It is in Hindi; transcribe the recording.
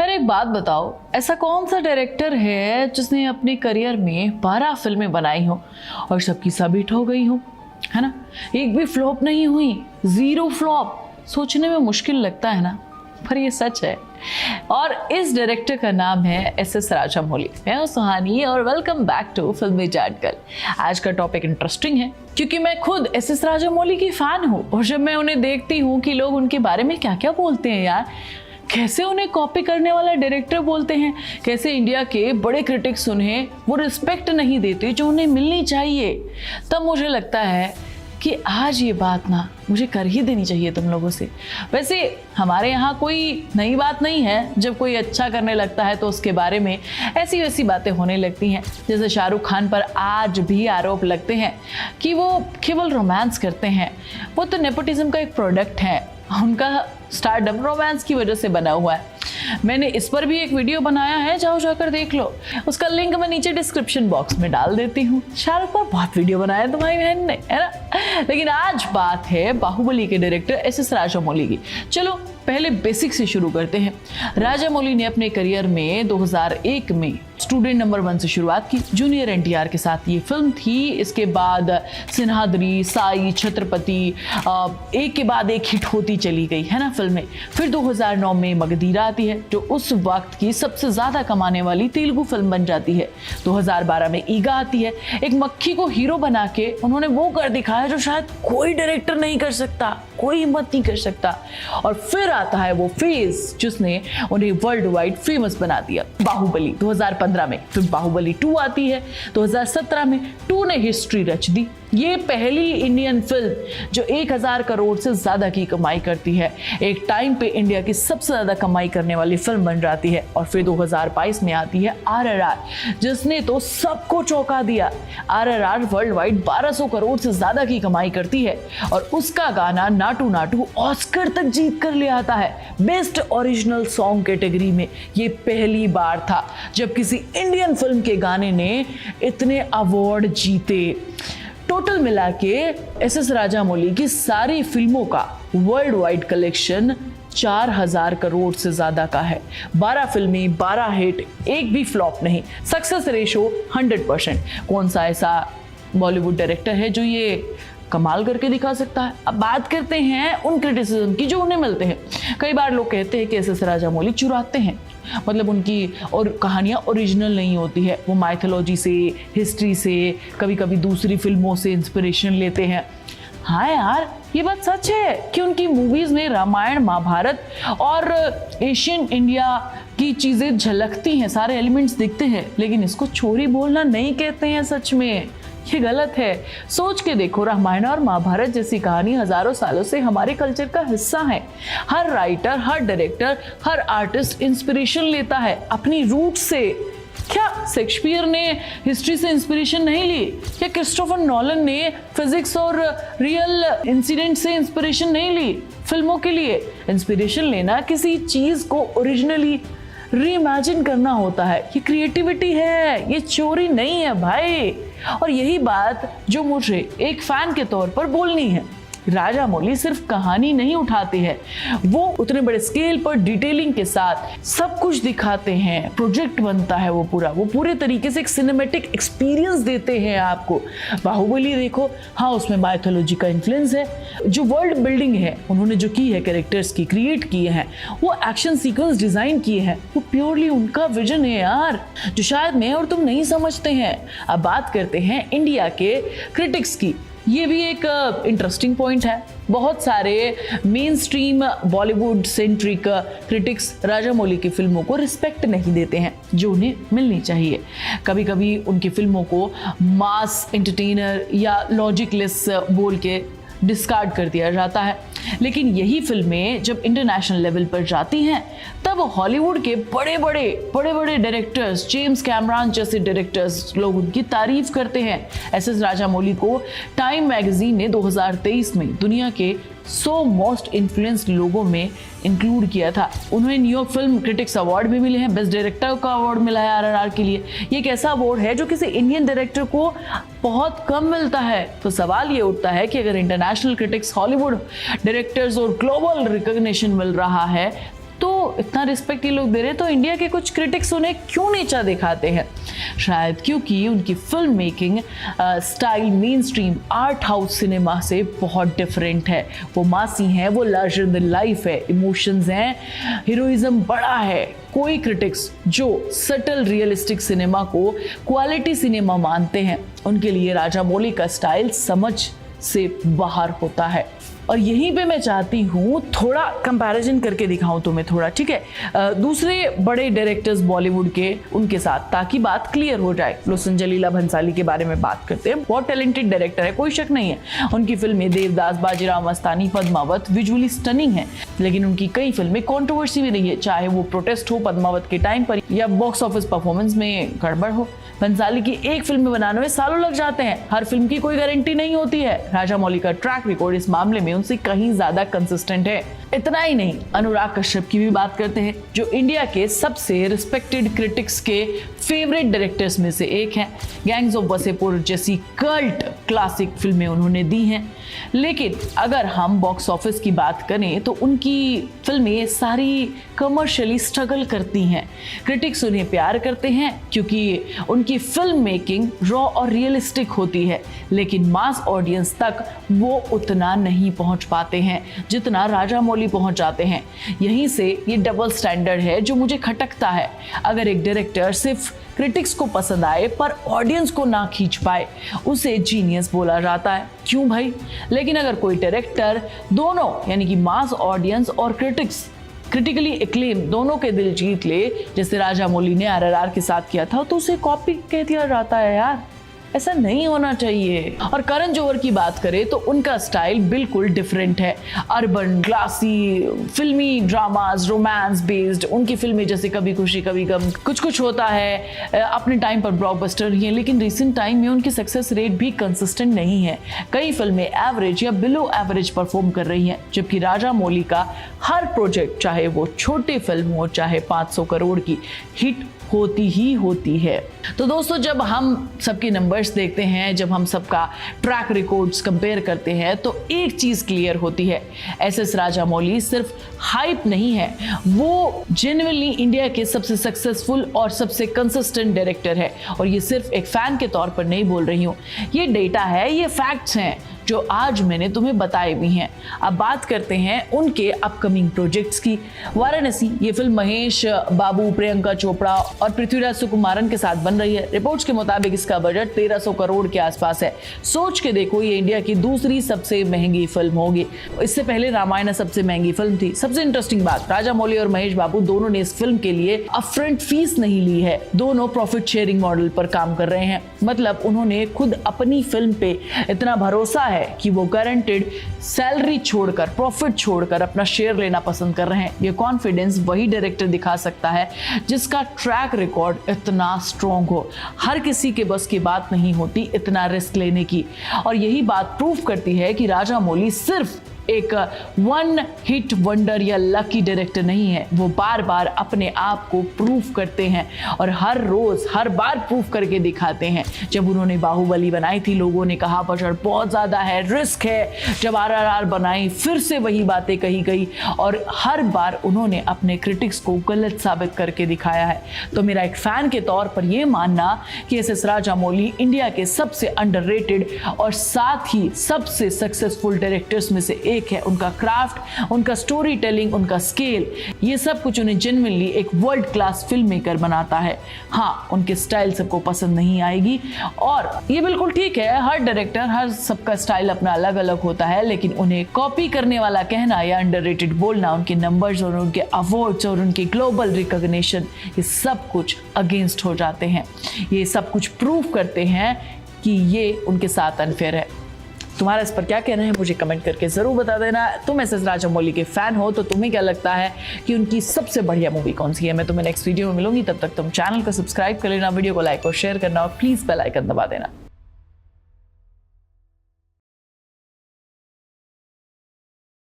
यार एक बात बताओ, ऐसा कौन सा डायरेक्टर है जिसने अपने करियर में 12 फिल्में बनाई हो और सबकी सब हिट हो गई हो, है ना? एक भी फ्लॉप नहीं हुई, 0 फ्लॉप। सोचने में मुश्किल लगता है ना, पर ये सच है। और इस डायरेक्टर का नाम है एस.एस. राजामौली। मैं हूं सुहानी और वेलकम बैक टू फिल्मी जाटकल। आज का टॉपिक इंटरेस्टिंग है क्योंकि मैं खुद एस.एस. राजामौली की फैन हूँ और जब मैं उन्हें देखती हूँ कि लोग उनके बारे में क्या क्या बोलते हैं यार, कैसे उन्हें कॉपी करने वाला डायरेक्टर बोलते हैं, कैसे इंडिया के बड़े क्रिटिक्स उन्हें वो रिस्पेक्ट नहीं देते जो उन्हें मिलनी चाहिए, तब मुझे लगता है कि आज ये बात ना मुझे कर ही देनी चाहिए तुम लोगों से। वैसे हमारे यहाँ कोई नई बात नहीं है, जब कोई अच्छा करने लगता है तो उसके बारे में ऐसी वैसी बातें होने लगती हैं। जैसे शाहरुख खान पर आज भी आरोप लगते हैं कि वो केवल रोमांस करते हैं। वो तो नेपोटिज्म का एक प्रोडक्ट है, उनका स्टारडम रोमांस की वजह से बना हुआ है। मैंने इस पर भी एक वीडियो बनाया है, जाओ जाकर देख लो, उसका लिंक मैं नीचे डिस्क्रिप्शन बॉक्स में डाल देती हूँ। शाहरुख पर बहुत वीडियो बनाया तुम्हारी बहन ने, है ना? लेकिन आज बात है बाहुबली के डायरेक्टर एस.एस. राजामौली की। चलो पहले बेसिक से शुरू करते हैं। राजामौली ने अपने करियर में 2001 में स्टूडेंट नंबर 1 से शुरुआत की। जूनियर एनटीआर के साथ ये फिल्म थी। इसके बाद सिन्हाद्री, साई, छत्रपति, एक के बाद एक हिट होती चली गई, है ना, फिल्में। फिर 2009 में मगधीरा आती है जो उस वक्त की सबसे ज्यादा कमाने वाली तेलुगु फिल्म बन जाती है। 2012 में ईगा आती है। एक मक्खी को हीरो बना के उन्होंने वो कर दिखाया जो शायद कोई डायरेक्टर नहीं कर सकता, कोई हिम्मत नहीं कर सकता। और फिर आता है वो फेज जिसने उन्हें वर्ल्ड वाइड फेमस बना दिया, बाहुबली। 2015 में फिर बाहुबली 2 आती है। 2017 में 2 ने हिस्ट्री रच दी। ये पहली इंडियन फिल्म जो 1000 करोड़ से ज्यादा की कमाई करती है। एक टाइम पे इंडिया की सबसे ज्यादा कमाई करने वाली फिल्म बन जाती है। और फिर 2022 में आती है RRR, जिसने तो सबको चौंका दिया। RRR वर्ल्ड वाइड 1200 करोड़ से ज्यादा की कमाई करती है और उसका गाना नाटू नाटू ऑस्कर तक जीत कर ले आता है। बेस्ट ओरिजिनल सॉन्ग कैटेगरी में ये पहली बार था जब किसी इंडियन फिल्म के गाने ने इतने अवार्ड जीते। टोटल मिला के एस.एस. राजामौली की सारी फिल्मों का वर्ल्ड वाइड कलेक्शन 4000 करोड़ से ज्यादा का है। 12 फिल्में, 12 हिट, एक भी फ्लॉप नहीं। Success ratio 100%। कौन सा ऐसा बॉलीवुड डायरेक्टर है जो ये कमाल करके दिखा सकता है? अब बात करते हैं उन क्रिटिसिज्म की जो उन्हें मिलते हैं। कई बार लोग कहते हैं कि एस.एस. राजामौली चुराते हैं, मतलब उनकी और कहानियाँ ओरिजिनल नहीं होती है, वो माइथोलॉजी से, हिस्ट्री से, कभी कभी दूसरी फिल्मों से इंस्पिरेशन लेते हैं। हाँ यार, ये बात सच है कि उनकी मूवीज में रामायण, महाभारत और एशियन इंडिया की चीजें झलकती हैं, सारे एलिमेंट्स दिखते हैं, लेकिन इसको चोरी बोलना नहीं कहते हैं। सच में ये गलत है। सोच के देखो, रामायण और महाभारत जैसी कहानी हजारों सालों से हमारे कल्चर का हिस्सा है। हर राइटर, हर डायरेक्टर, हर आर्टिस्ट इंस्पिरेशन लेता है अपनी रूट से। क्या शेक्सपियर ने हिस्ट्री से इंस्पिरेशन नहीं ली? क्या क्रिस्टोफर नॉलन ने फिजिक्स और रियल इंसिडेंट से इंस्पिरेशन नहीं ली? फिल्मों के लिए इंस्पिरेशन लेना किसी चीज को ओरिजिनली रीइमेजिन करना होता है। ये क्रिएटिविटी है, ये चोरी नहीं है भाई। और यही बात जो मुझे एक फैन के तौर पर बोलनी है। राजामौली सिर्फ कहानी नहीं उठाते हैं, वो उतने बड़े स्केल पर डिटेलिंग के साथ सब कुछ दिखाते हैं। प्रोजेक्ट बनता है वो पूरे तरीके से एक सिनेमैटिक एक्सपीरियंस देते हैं आपको। बाहुबली देखो, हाँ उसमें माइथोलॉजी का इन्फ्लुएंस है। जो वर्ल्ड बिल्डिंग है उन्होंने जो की है, कैरेक्टर्स की क्रिएट किए हैं, वो एक्शन सीक्वेंस डिजाइन किए हैं, वो प्योरली उनका विजन है यार, जो शायद मैं और तुम नहीं समझते हैं। अब बात करते हैं इंडिया के क्रिटिक्स की। ये भी एक इंटरेस्टिंग पॉइंट है। बहुत सारे main stream Bollywood centric critics Rajamouli की फिल्मों को रिस्पेक्ट नहीं देते हैं जो उन्हें मिलनी चाहिए। कभी कभी उनकी फिल्मों को मास एंटरटेनर या लॉजिकलेस बोल के डिस्कार्ड कर दिया जाता है। लेकिन यही फिल्में जब इंटरनेशनल लेवल पर जाती हैं तब हॉलीवुड के बड़े बड़े डायरेक्टर्स, जेम्स कैमरॉन जैसे डायरेक्टर्स, लोग उनकी तारीफ करते हैं। एस.एस. राजामौली को टाइम मैगजीन ने 2023 में दुनिया के 100 मोस्ट इन्फ्लुएंस्ड लोगों में इंक्लूड किया था। उन्हें न्यूयॉर्क फिल्म क्रिटिक्स अवार्ड भी मिले हैं। बेस्ट डायरेक्टर का अवार्ड मिला है आरआरआर के लिए। ये एक ऐसा अवार्ड है जो किसी इंडियन डायरेक्टर को बहुत कम मिलता है। तो सवाल ये उठता है कि अगर इंटरनेशनल क्रिटिक्स, हॉलीवुड डायरेक्टर्स और ग्लोबल रिकॉग्निशन मिल रहा है तो इतना रिस्पेक्ट ये लोग दे रहे, तो इंडिया के कुछ क्रिटिक्स उन्हें क्यों नीचा दिखाते हैं? शायद क्योंकि उनकी film making style main stream art house cinema से बहुत डिफरेंट है। वो मासी हैं, वो लार्जर देन लाइफ है, इमोशंस हैं, हीरोइज्म बड़ा है। कोई क्रिटिक्स जो सटल रियलिस्टिक सिनेमा को क्वालिटी सिनेमा मानते हैं, उनके लिए राजामौली का स्टाइल समझ से बाहर होता है। और यहीं पे मैं चाहती हूँ थोड़ा कंपैरिजन करके दिखाऊं तुम्हें थोड़ा, ठीक है, दूसरे बड़े डायरेक्टर्स बॉलीवुड के उनके साथ, ताकि बात क्लियर हो जाए। लोसन जलीला भंसाली के बारे में बात करते हैं, बहुत टैलेंटेड डायरेक्टर है, कोई शक नहीं है। उनकी फिल्में देवदास, बाजीराव मस्तानी, पद्मावत विजुअली स्टनिंग है, लेकिन उनकी कई फिल्में कंट्रोवर्सी में रही है, चाहे वो प्रोटेस्ट हो पद्मावत के टाइम पर या बॉक्स ऑफिस परफॉर्मेंस में गड़बड़ हो। भंसाली की एक फिल्म बनाने में सालों लग जाते हैं, हर फिल्म की कोई गारंटी नहीं होती है। राजामौली का ट्रैक रिकॉर्ड इस मामले में उनसे कहीं ज्यादा कंसिस्टेंट है। इतना ही नहीं, अनुराग कश्यप की भी बात करते हैं, जो इंडिया के सबसे रिस्पेक्टेड क्रिटिक्स के फेवरेट डायरेक्टर्स में से एक हैं। गैंग्स ऑफ वसेपुर जैसी कल्ट क्लासिक फिल्में उन्होंने दी हैं, लेकिन अगर हम बॉक्स ऑफिस की बात करें तो उनकी फिल्में सारी कमर्शियली स्ट्रगल करती हैं। क्रिटिक्स उन्हें प्यार करते हैं क्योंकि उनकी फिल्म मेकिंग रॉ और रियलिस्टिक होती है, लेकिन मास ऑडियंस तक वो उतना नहीं पहुंच पाते हैं जितना राजामौली पहुंच जाते हैं। यहीं से ये डबल स्टैंडर्ड है जो मुझे खटकता है। अगर एक डायरेक्टर सिर्फ क्रिटिक्स को पसंद आए पर ऑडियंस को ना खींच पाए, उसे जीनियस बोला जाता है। क्यों भाई? लेकिन अगर कोई डायरेक्टर दोनों यानी कि मास ऑडियंस और क्रिटिकली एक्लेम दोनों के दिल जीत ले, जैसे राजामौली ने आरआरआर के साथ किया था, तो उसे कॉपी कह दिया जाता है यार। ऐसा नहीं होना चाहिए। और करण जौहर की बात करें तो उनका स्टाइल बिल्कुल डिफरेंट है, अर्बन, क्लासी, फिल्मी ड्रामास, रोमांस बेस्ड। उनकी फिल्में जैसे कभी खुशी कभी गम, कुछ होता है, अपने टाइम पर ब्लॉकबस्टर रही हैं, लेकिन रिसेंट टाइम में उनकी सक्सेस रेट भी कंसिस्टेंट नहीं है। कई फिल्में एवरेज या बिलो एवरेज परफॉर्म कर रही हैं, जबकि राजामौली का हर प्रोजेक्ट, चाहे वो छोटी फिल्म हो चाहे 500 करोड़ की, हिट होती ही होती है। तो दोस्तों, जब हम सबके नंबर्स देखते हैं, जब हम सबका ट्रैक रिकॉर्ड्स कंपेयर करते हैं, तो एक चीज क्लियर होती है, एसएस राजामौली सिर्फ हाइप नहीं है, वो जेन्युइनली इंडिया के सबसे सक्सेसफुल और सबसे कंसिस्टेंट डायरेक्टर है। और ये सिर्फ एक फैन के तौर पर नहीं बोल रही हूँ, ये डेटा है, ये फैक्ट्स हैं जो आज मैंने तुम्हें बताए भी हैं। अब बात करते हैं उनके अपकमिंग प्रोजेक्ट्स की। वाराणसी, ये फिल्म महेश बाबू, प्रियंका चोपड़ा और पृथ्वीराज सुकुमारन के साथ बन रही है। रिपोर्ट्स के मुताबिक इसका बजट 1300 करोड़ के आसपास है। सोच के देखो, ये इंडिया की दूसरी सबसे महंगी फिल्म होगी। इससे पहले रामायण सबसे महंगी फिल्म थी। सबसे इंटरेस्टिंग बात, राजामौली और महेश बाबू दोनों ने इस फिल्म के लिए अपफ्रंट फीस नहीं ली है। दोनों प्रॉफिट शेयरिंग मॉडल पर काम कर रहे हैं, मतलब उन्होंने खुद अपनी फिल्म पे इतना भरोसा है कि वो गारंटेड सैलरी छोड़कर, प्रॉफिट छोड़कर अपना शेयर लेना पसंद कर रहे हैं। ये कॉन्फिडेंस वही डायरेक्टर दिखा सकता है जिसका ट्रैक रिकॉर्ड इतना स्ट्रॉन्ग हो। हर किसी के बस की बात नहीं होती इतना रिस्क लेने की, और यही बात प्रूफ करती है कि राजामौली सिर्फ एक वन हिट वंडर या लकी डायरेक्टर नहीं है। वो बार बार अपने आप को प्रूफ करते हैं और हर रोज हर बार प्रूफ करके दिखाते हैं। जब उन्होंने बाहुबली बनाई थी, लोगों ने कहा बजट बहुत ज़्यादा है, रिस्क है। जब आरआरआर बनाई, फिर से वही बातें कही गई, और हर बार उन्होंने अपने क्रिटिक्स को गलत साबित करके दिखाया है। तो मेरा एक फैन के तौर पर यह मानना कि एसएस राजामौली इंडिया के सबसे अंडररेटेड और साथ ही सबसे सक्सेसफुल डायरेक्टर्स में से एक है। उनका क्राफ्ट, उनका स्टोरी टेलिंग, उनका स्केल, ये सब कुछ उन्हें जेन्युइनली एक वर्ल्ड क्लास फिल्म मेकर बनाता है। हाँ, उनके स्टाइल सबको पसंद नहीं आएगी, और ये बिल्कुल ठीक है। हर डायरेक्टर, हर सबका स्टाइल अपना अलग अलग होता है, लेकिन उन्हें कॉपी करने वाला कहना या अंडररेटेड बोलना, उनके नंबर्स और उनके अवार्ड्स और उनकी ग्लोबल रिकॉग्निशन, ये सब कुछ अगेंस्ट हो जाते हैं। ये सब कुछ प्रूव करते हैं कि ये उनके साथ अनफेयर है। तुम्हारा इस पर क्या कहना है, मुझे कमेंट करके जरूर बता देना। तुम एसएस राजामौली के फैन हो तो तुम्हें क्या लगता है कि उनकी सबसे बढ़िया मूवी कौन सी है? मैं तुम्हें नेक्स्ट वीडियो में मिलूंगी, तब तक तुम चैनल को सब्सक्राइब कर लेना, वीडियो को लाइक और शेयर करना, और प्लीज बेल आइकन दबा देना।